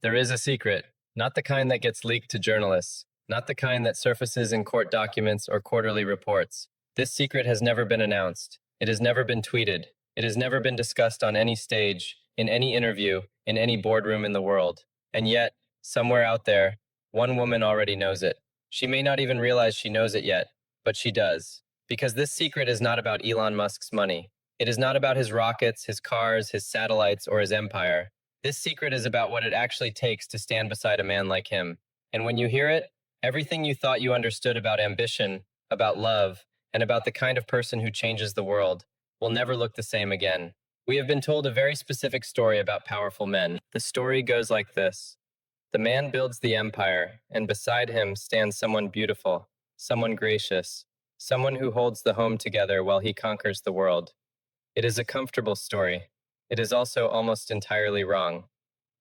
There is a secret, not the kind that gets leaked to journalists, not the kind that surfaces in court documents or quarterly reports. This secret has never been announced. It has never been tweeted. It has never been discussed on any stage, in any interview, in any boardroom in the world. And yet, somewhere out there, one woman already knows it. She may not even realize she knows it yet, but she does. Because this secret is not about Elon Musk's money. It is not about his rockets, his cars, his satellites, or his empire. This secret is about what it actually takes to stand beside a man like him. And when you hear it, everything you thought you understood about ambition, about love, and about the kind of person who changes the world will never look the same again. We have been told a very specific story about powerful men. The story goes like this. The man builds the empire, and beside him stands someone beautiful, someone gracious, someone who holds the home together while he conquers the world. It is a comfortable story. It is also almost entirely wrong.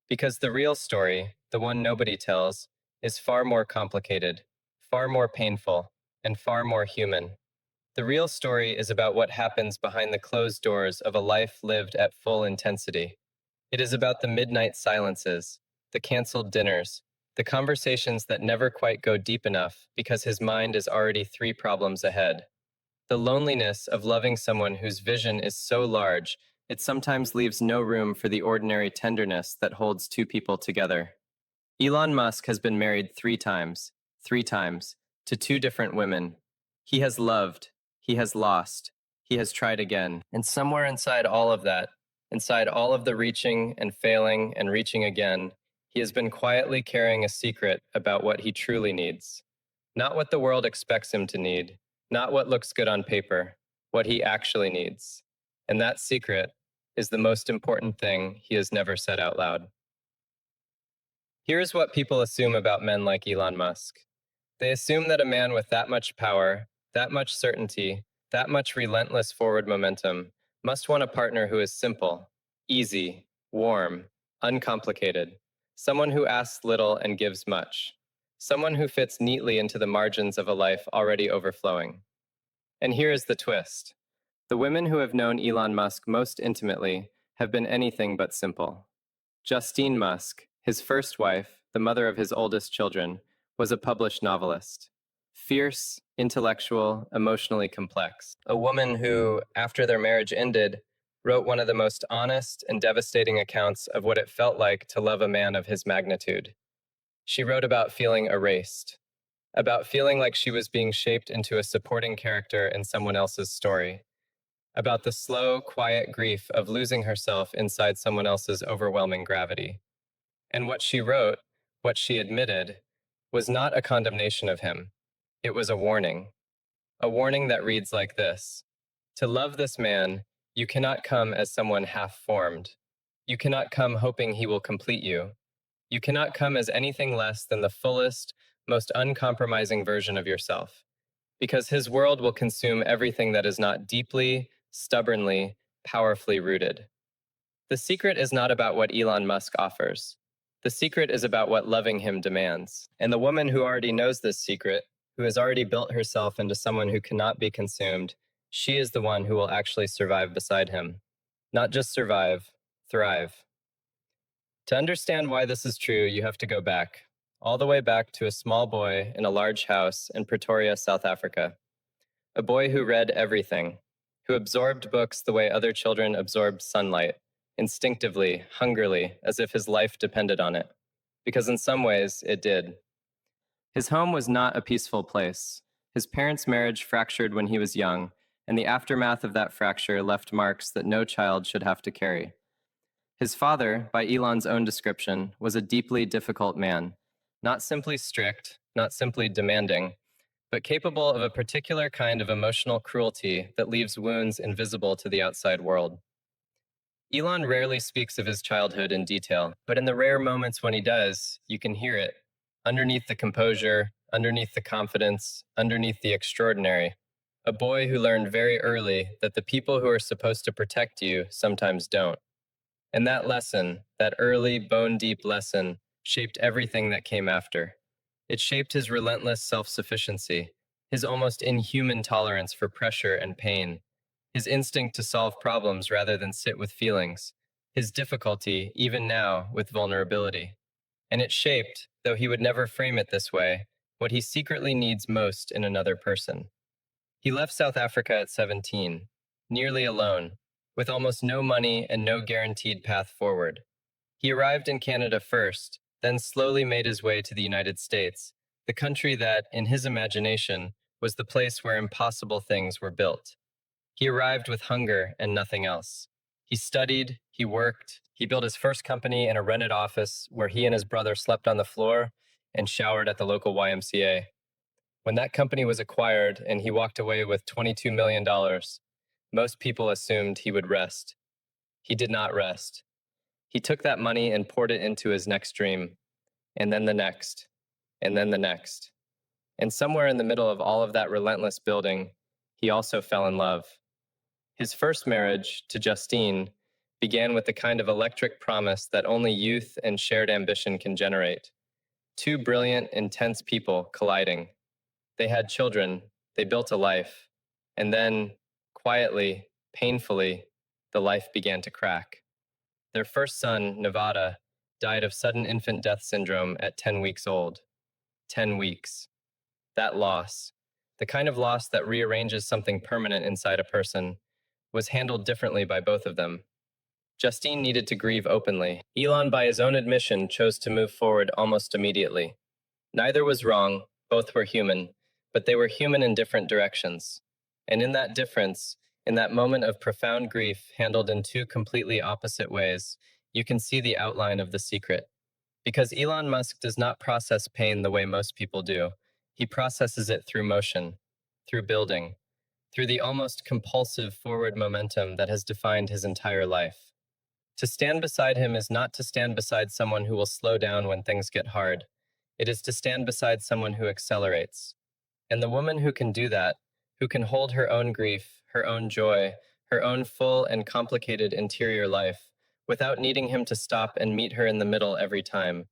Because the real story, the one nobody tells, is far more complicated, far more painful, and far more human. The real story is about what happens behind the closed doors of a life lived at full intensity. It is about the midnight silences, the canceled dinners, the conversations that never quite go deep enough because his mind is already 3 problems ahead. The loneliness of loving someone whose vision is so large, it sometimes leaves no room for the ordinary tenderness that holds 2 people together. Elon Musk has been married 3 times, to 2 different women. He has loved, he has lost, he has tried again. And somewhere inside all of that, inside all of the reaching and failing and reaching again, he has been quietly carrying a secret about what he truly needs. Not what the world expects him to need, not what looks good on paper, what he actually needs. And that secret is the most important thing he has never said out loud. Here's what people assume about men like Elon Musk. They assume that a man with that much power, that much certainty, that much relentless forward momentum must want a partner who is simple, easy, warm, uncomplicated, someone who asks little and gives much, someone who fits neatly into the margins of a life already overflowing. And here is the twist. The women who have known Elon Musk most intimately have been anything but simple. Justine Musk, his first wife, the mother of his oldest children, was a published novelist. Fierce, intellectual, emotionally complex. A woman who, after their marriage ended, wrote one of the most honest and devastating accounts of what it felt like to love a man of his magnitude. She wrote about feeling erased, about feeling like she was being shaped into a supporting character in someone else's story, about the slow, quiet grief of losing herself inside someone else's overwhelming gravity. And what she wrote, what she admitted, was not a condemnation of him. It was a warning that reads like this. To love this man, you cannot come as someone half-formed. You cannot come hoping he will complete you. You cannot come as anything less than the fullest, most uncompromising version of yourself, because his world will consume everything that is not deeply, stubbornly, powerfully rooted. The secret is not about what Elon Musk offers. The secret is about what loving him demands. And the woman who already knows this secret, who has already built herself into someone who cannot be consumed, she is the one who will actually survive beside him. Not just survive, thrive. To understand why this is true, you have to go back, all the way back to a small boy in a large house in Pretoria, South Africa. A boy who read everything, who absorbed books the way other children absorbed sunlight, instinctively, hungrily, as if his life depended on it. Because in some ways, it did. His home was not a peaceful place. His parents' marriage fractured when he was young, and the aftermath of that fracture left marks that no child should have to carry. His father, by Elon's own description, was a deeply difficult man, not simply strict, not simply demanding, but capable of a particular kind of emotional cruelty that leaves wounds invisible to the outside world. Elon rarely speaks of his childhood in detail, but in the rare moments when he does, you can hear it. Underneath the composure, underneath the confidence, underneath the extraordinary. A boy who learned very early that the people who are supposed to protect you sometimes don't. And that lesson, that early, bone-deep lesson, shaped everything that came after. It shaped his relentless self-sufficiency, his almost inhuman tolerance for pressure and pain, his instinct to solve problems rather than sit with feelings, his difficulty, even now, with vulnerability. and it shaped, though he would never frame it this way, what he secretly needs most in another person. He left South Africa at 17, nearly alone, with almost no money and no guaranteed path forward. He arrived in Canada first, then slowly made his way to the United States, the country that, in his imagination, was the place where impossible things were built. He arrived with hunger and nothing else. He studied, he worked, he built his first company in a rented office where he and his brother slept on the floor and showered at the local YMCA. When that company was acquired and he walked away with $22 million, most people assumed he would rest. He did not rest. He took that money and poured it into his next dream, and then the next, and then the next. And somewhere in the middle of all of that relentless building, he also fell in love. His first marriage, to Justine, began with the kind of electric promise that only youth and shared ambition can generate. Two brilliant, intense people colliding. They had children, they built a life, and then, quietly, painfully, the life began to crack. Their first son, Nevada, died of sudden infant death syndrome at 10 weeks old. 10 weeks. That loss, the kind of loss that rearranges something permanent inside a person, was handled differently by both of them. Justine needed to grieve openly. Elon, by his own admission, chose to move forward almost immediately. Neither was wrong, both were human, but they were human in different directions. And in that difference, in that moment of profound grief handled in two completely opposite ways, you can see the outline of the secret. Because Elon Musk does not process pain the way most people do. He processes it through motion, through building, through the almost compulsive forward momentum that has defined his entire life. To stand beside him is not to stand beside someone who will slow down when things get hard. It is to stand beside someone who accelerates. And the woman who can do that, who can hold her own grief, her own joy, her own full and complicated interior life, without needing him to stop and meet her in the middle every time,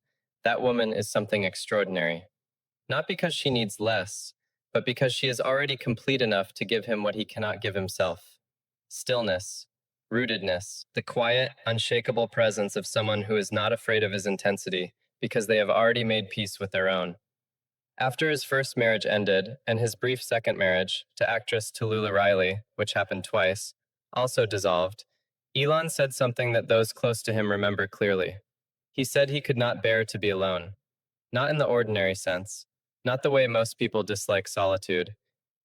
that woman is something extraordinary. Not because she needs less, but because she is already complete enough to give him what he cannot give himself. Stillness, rootedness, the quiet, unshakable presence of someone who is not afraid of his intensity because they have already made peace with their own. After his first marriage ended, and his brief second marriage, to actress Tallulah Riley, which happened twice, also dissolved, Elon said something that those close to him remember clearly. He said he could not bear to be alone. Not in the ordinary sense, not the way most people dislike solitude.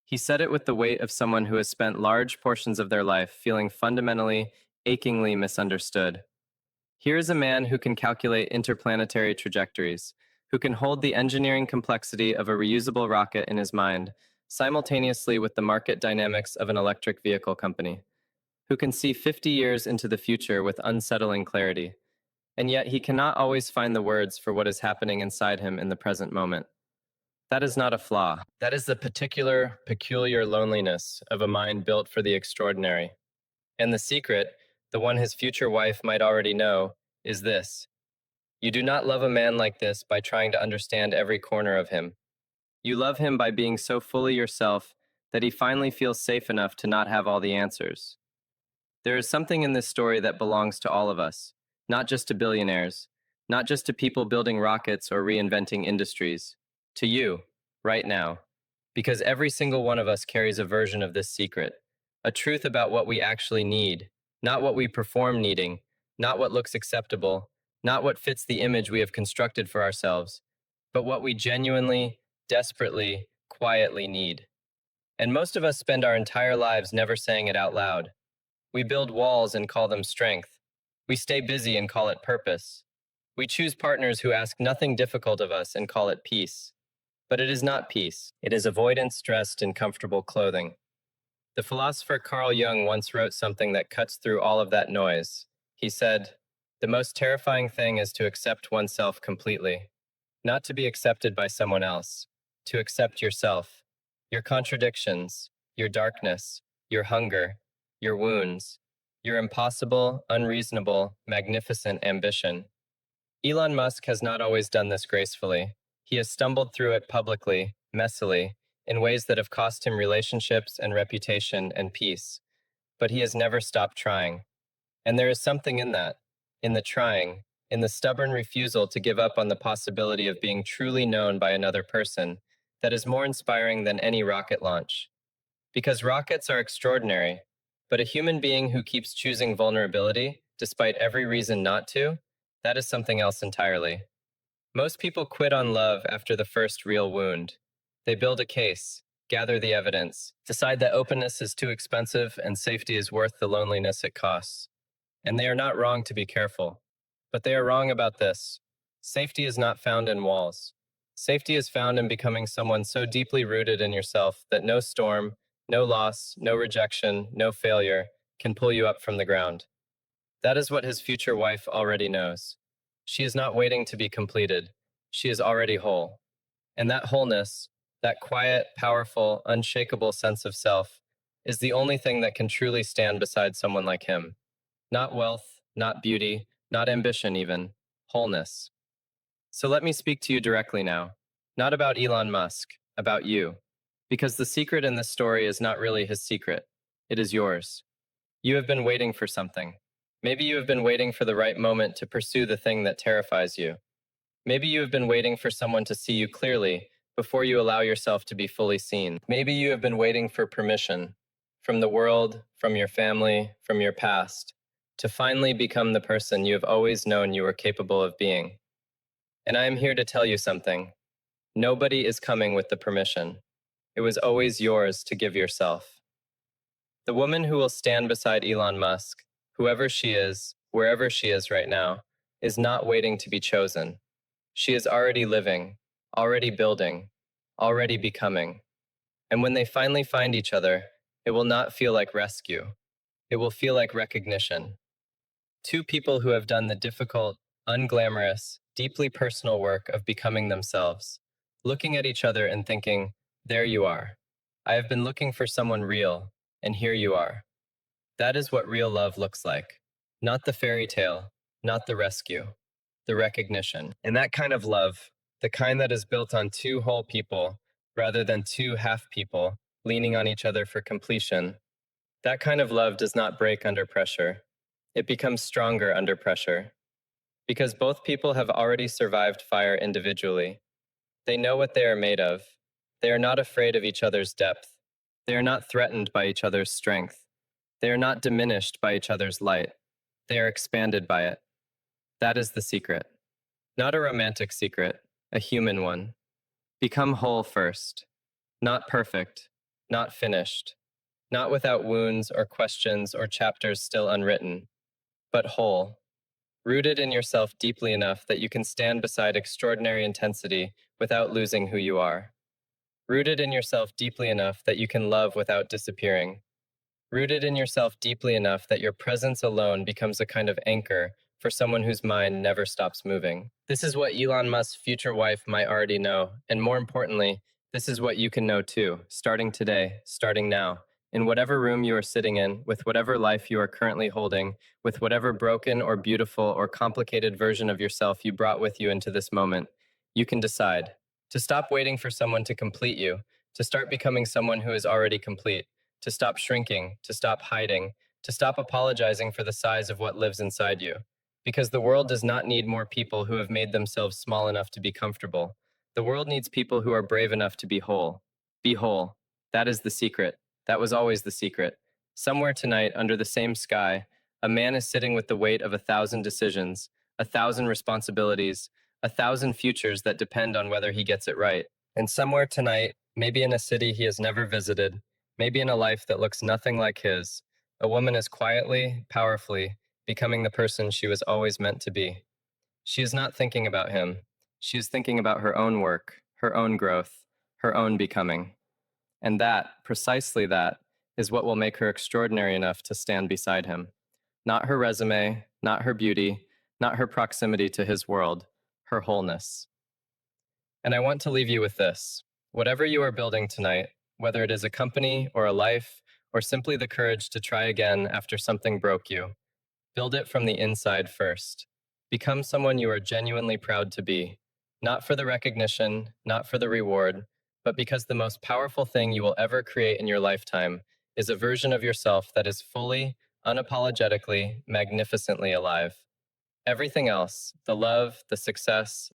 He said it with the weight of someone who has spent large portions of their life feeling fundamentally, achingly misunderstood. Here is a man who can calculate interplanetary trajectories, who can hold the engineering complexity of a reusable rocket in his mind, simultaneously with the market dynamics of an electric vehicle company, who can see 50 years into the future with unsettling clarity, and yet he cannot always find the words for what is happening inside him in the present moment. That is not a flaw. That is the particular, peculiar loneliness of a mind built for the extraordinary. And the secret, the one his future wife might already know, is this. You do not love a man like this by trying to understand every corner of him. You love him by being so fully yourself that he finally feels safe enough to not have all the answers. There is something in this story that belongs to all of us, not just to billionaires, not just to people building rockets or reinventing industries, to you, right now. Because every single one of us carries a version of this secret, a truth about what we actually need, not what we perform needing, not what looks acceptable, not what fits the image we have constructed for ourselves, but what we genuinely, desperately, quietly need. And most of us spend our entire lives never saying it out loud. We build walls and call them strength. We stay busy and call it purpose. We choose partners who ask nothing difficult of us and call it peace. But it is not peace. It is avoidance dressed in comfortable clothing. The philosopher Carl Jung once wrote something that cuts through all of that noise. He said, "The most terrifying thing is to accept oneself completely. Not to be accepted by someone else. To accept yourself. Your contradictions, your darkness, your hunger, your wounds, your impossible, unreasonable, magnificent ambition." Elon Musk has not always done this gracefully. He has stumbled through it publicly, messily, in ways that have cost him relationships and reputation and peace. But he has never stopped trying. And there is something in that, in the trying, in the stubborn refusal to give up on the possibility of being truly known by another person, that is more inspiring than any rocket launch. Because rockets are extraordinary, but a human being who keeps choosing vulnerability, despite every reason not to, that is something else entirely. Most people quit on love after the first real wound. They build a case, gather the evidence, decide that openness is too expensive and safety is worth the loneliness it costs. And they are not wrong to be careful. But they are wrong about this. Safety is not found in walls. Safety is found in becoming someone so deeply rooted in yourself that no storm, no loss, no rejection, no failure can pull you up from the ground. That is what his future wife already knows. She is not waiting to be completed. She is already whole. And that wholeness, that quiet, powerful, unshakable sense of self, is the only thing that can truly stand beside someone like him. Not wealth, not beauty, not ambition even, wholeness. So let me speak to you directly now. Not about Elon Musk, about you. Because the secret in this story is not really his secret. It is yours. You have been waiting for something. Maybe you have been waiting for the right moment to pursue the thing that terrifies you. Maybe you have been waiting for someone to see you clearly before you allow yourself to be fully seen. Maybe you have been waiting for permission from the world, from your family, from your past, to finally become the person you have always known you were capable of being. And I am here to tell you something. Nobody is coming with the permission. It was always yours to give yourself. The woman who will stand beside Elon Musk, whoever she is, wherever she is right now, is not waiting to be chosen. She is already living, already building, already becoming. And when they finally find each other, it will not feel like rescue. It will feel like recognition. Two people who have done the difficult, unglamorous, deeply personal work of becoming themselves, looking at each other and thinking, there you are. I have been looking for someone real, and here you are. That is what real love looks like. Not the fairy tale, not the rescue, the recognition. And that kind of love, the kind that is built on two whole people rather than two half people leaning on each other for completion, that kind of love does not break under pressure. It becomes stronger under pressure. Because both people have already survived fire individually. They know what they are made of. They are not afraid of each other's depth. They are not threatened by each other's strength. They are not diminished by each other's light. They are expanded by it. That is the secret. Not a romantic secret, a human one. Become whole first. Not perfect, not finished, not without wounds or questions or chapters still unwritten, but whole. Rooted in yourself deeply enough that you can stand beside extraordinary intensity without losing who you are. Rooted in yourself deeply enough that you can love without disappearing. Rooted in yourself deeply enough that your presence alone becomes a kind of anchor for someone whose mind never stops moving. This is what Elon Musk's future wife might already know, and more importantly, this is what you can know too, starting today, starting now, in whatever room you are sitting in, with whatever life you are currently holding, with whatever broken or beautiful or complicated version of yourself you brought with you into this moment. You can decide to stop waiting for someone to complete you, to start becoming someone who is already complete, to stop shrinking, to stop hiding, to stop apologizing for the size of what lives inside you. Because the world does not need more people who have made themselves small enough to be comfortable. The world needs people who are brave enough to be whole. Be whole. That is the secret. That was always the secret. Somewhere tonight, under the same sky, a man is sitting with the weight of 1,000 decisions, 1,000 responsibilities, 1,000 futures that depend on whether he gets it right. And somewhere tonight, maybe in a city he has never visited, maybe in a life that looks nothing like his, a woman is quietly, powerfully, becoming the person she was always meant to be. She is not thinking about him. She is thinking about her own work, her own growth, her own becoming. And that, precisely that, is what will make her extraordinary enough to stand beside him. Not her resume, not her beauty, not her proximity to his world, her wholeness. And I want to leave you with this. Whatever you are building tonight, whether it is a company or a life, or simply the courage to try again after something broke you, build it from the inside first. Become someone you are genuinely proud to be, not for the recognition, not for the reward, but because the most powerful thing you will ever create in your lifetime is a version of yourself that is fully, unapologetically, magnificently alive. Everything else, the love, the success,